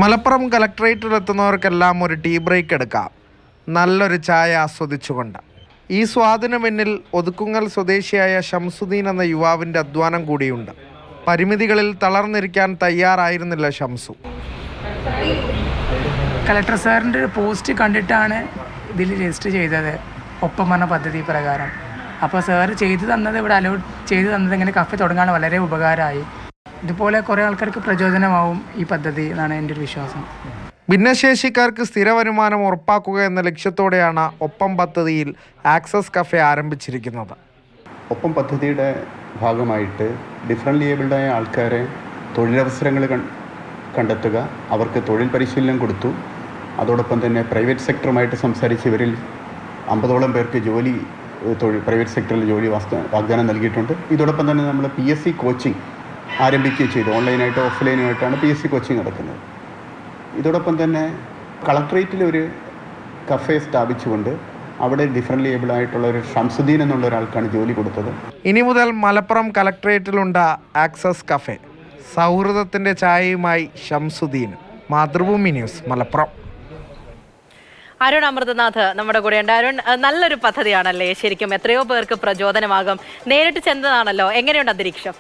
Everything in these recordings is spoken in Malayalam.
മലപ്പുറം കളക്ടറേറ്റിലെത്തുന്നവർക്കെല്ലാം ഒരു ടീ ബ്രേക്ക് എടുക്കാം, നല്ലൊരു ചായ ആസ്വദിച്ചുകൊണ്ട്. ഈ സ്വാദിന് പിന്നിൽ ഒതുക്കുങ്ങൽ സ്വദേശിയായ ഷംസുദ്ദീൻ എന്ന യുവാവിൻ്റെ അധ്വാനം കൂടിയുണ്ട്. പരിമിതികളിൽ തളർന്നിരിക്കാൻ തയ്യാറായിരുന്നില്ല ഷംസു. കളക്ടർ സാറിൻ്റെ ഒരു പോസ്റ്റ് കണ്ടിട്ടാണ് ഇതിൽ രജിസ്റ്റർ ചെയ്തത്, ഒപ്പം എന്ന പദ്ധതി പ്രകാരം. അപ്പോൾ സാർ ചെയ്തു തന്നത്, ഇവിടെ അലോട്ട് ചെയ്തു തന്നത് ഇങ്ങനെ കഫേ തുടങ്ങാൻ വളരെ ഉപകാരമായി. ഇതുപോലെ കുറേ ആൾക്കാർക്ക് പ്രചോദനമാവും ഈ പദ്ധതി എന്നാണ് എൻ്റെ ഒരു വിശ്വാസം. ഭിന്നശേഷിക്കാർക്ക് സ്ഥിര വരുമാനം ഉറപ്പാക്കുക എന്ന ലക്ഷ്യത്തോടെയാണ് ഒപ്പം പദ്ധതിയിൽ ആക്സസ് കഫേ ആരംഭിച്ചിരിക്കുന്നത്. ഒപ്പം പദ്ധതിയുടെ ഭാഗമായിട്ട് ഡിഫറൻ്റ് ഏബിൾഡായ ആൾക്കാരെ തൊഴിലവസരങ്ങൾ കണ്ടെത്തുക, അവർക്ക് തൊഴിൽ പരിശീലനം കൊടുത്തു. അതോടൊപ്പം തന്നെ പ്രൈവറ്റ് സെക്ടറുമായിട്ട് സംസാരിച്ച് ഇവരിൽ 50ഓളം പേർക്ക് പ്രൈവറ്റ് സെക്ടറിൽ ജോലി വാഗ്ദാനം നൽകിയിട്ടുണ്ട്. ഇതോടൊപ്പം തന്നെ നമ്മൾ PSC കോച്ചിങ് ആരംഭിക്കുകയും ചെയ്തു. ഓൺലൈനായിട്ടോ ഓഫ്ലൈനുമായിട്ടാണ് PSC കോച്ചിങ് നടക്കുന്നത്. ഇതോടൊപ്പം തന്നെ കളക്ടറേറ്റിൽ ഒരു കഫേ സ്ഥാപിച്ചുകൊണ്ട് അവിടെ ഡിഫറൻ്റ് ഏബിളായിട്ടുള്ള ഒരു ഷംസുദ്ദീൻ എന്നുള്ള ഒരാൾക്കാണ് ജോലി കൊടുത്തത്. ഇനി മുതൽ മലപ്പുറം കളക്ടറേറ്റിലുണ്ട് ആക്സസ് കഫേ. സൗഹൃദത്തിൻ്റെ ചായയുമായി ഷംസുദ്ദീൻ. മാതൃഭൂമി ന്യൂസ്, മലപ്പുറം. അരുൺ അമൃതനാഥ് നമ്മുടെ കൂടെയുണ്ട്. അരുൺ, നല്ലൊരു പദ്ധതിയാണല്ലേ, ശരിക്കും എത്രയോ പേർക്ക് പ്രചോദനമാകും. നേരിട്ട് ചെന്നതാണല്ലോ, എങ്ങനെയുണ്ട് അന്തരീക്ഷം?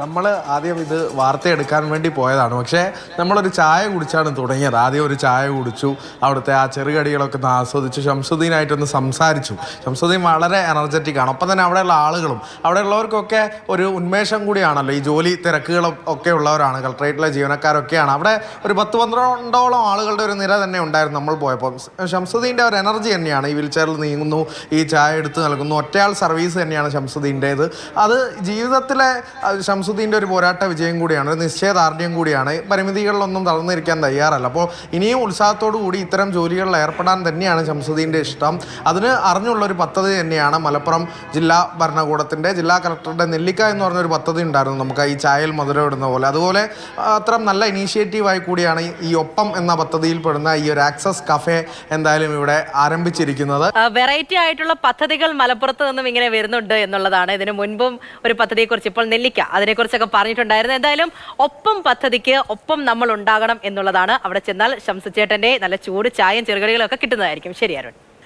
നമ്മൾ ആദ്യം ഇത് വാർത്തയെടുക്കാൻ വേണ്ടി പോയതാണ്, പക്ഷേ നമ്മളൊരു ചായ കുടിച്ചാണ് തുടങ്ങിയത്. ആദ്യം ഒരു ചായ കുടിച്ചു, അവിടുത്തെ ആ ചെറുകടികളൊക്കെ ഒന്ന് ആസ്വദിച്ചു, ഷംസുദ്ദീനായിട്ടൊന്ന് സംസാരിച്ചു. ഷംസുദ്ദീൻ വളരെ എനർജറ്റിക്കാണ്. ഒപ്പം തന്നെ അവിടെയുള്ള ആളുകളും അവിടെയുള്ളവർക്കൊക്കെ ഒരു ഉന്മേഷം കൂടിയാണല്ലോ. ഈ ജോലി തിരക്കുകളും ഒക്കെ ഉള്ളവരാണ്, കളക്ടറേറ്റിലെ ജീവനക്കാരൊക്കെയാണ്. അവിടെ ഒരു 10-12ഓളം ആളുകളുടെ ഒരു നിര തന്നെ ഉണ്ടായിരുന്നു നമ്മൾ പോയപ്പോൾ. ഷംസുദ്ദീൻ്റെ ഒരു എനർജി തന്നെയാണ്. ഈ വീൽചെയറിൽ നീങ്ങുന്നു, ഈ ചായ എടുത്ത് നൽകുന്നു, ഒറ്റയാൾ സർവീസ് തന്നെയാണ് ഷംസുദ്ദീൻ്റേത്. അത് ജീവിതത്തിലെ ഷംസുദ്ദീൻ്റെ ഒരു പോരാട്ട വിജയം കൂടിയാണ്, ഒരു നിശ്ചയദാർഢ്യം കൂടിയാണ്. പരിമിതികളിലൊന്നും തളർന്നിരിക്കാൻ തയ്യാറല്ല. അപ്പോൾ ഇനിയും ഉത്സാഹത്തോടു കൂടി ഇത്തരം ജോലികളിൽ ഏർപ്പെടാൻ തന്നെയാണ് ഷംസുദ്ദീൻ്റെ ഇഷ്ടം. അതിന് അറിഞ്ഞുള്ളൊരു പദ്ധതി തന്നെയാണ് മലപ്പുറം ജില്ലാ ഭരണകൂടത്തിൻ്റെ, ജില്ലാ കളക്ടറുടെ നെല്ലിക്ക എന്ന് പറഞ്ഞൊരു പദ്ധതി ഉണ്ടായിരുന്നു, നമുക്ക് ഈ ചായയിൽ മധുരം ഇടുന്ന പോലെ. അതുപോലെ അത്തരം നല്ല ഇനീഷ്യേറ്റീവായി കൂടിയാണ് ഈ ഒപ്പം എന്ന പദ്ധതിയിൽ പെടുന്ന ഈ ഒരു ആക്സസ് കഫേ എന്തായാലും ഇവിടെ ആരംഭിച്ചിരിക്കുന്നത്. വെറൈറ്റി ആയിട്ടുള്ള പദ്ധതികൾ മലപ്പുറത്ത് നിന്നും ഇങ്ങനെ വരുന്നുണ്ട് എന്നുള്ളതാണ്. ഇതിനു മുൻപും ഒരു പദ്ധതിയെക്കുറിച്ച്, ഇപ്പോൾ നെല്ലിക്ക, അതിനെക്കുറിച്ചൊക്കെ പറഞ്ഞിട്ടുണ്ടായിരുന്നു. എന്തായാലും ഒപ്പം പദ്ധതിക്ക് ഒപ്പം നമ്മൾ ഉണ്ടാകണം എന്നുള്ളതാണ്. അവിടെ ചെന്നാൽ ഷംസു ചേട്ടന്റെ നല്ല ചൂട് ചായയും ചെറുകടികളും ഒക്കെ കിട്ടുന്നതായിരിക്കും. ശരി അരുൺ.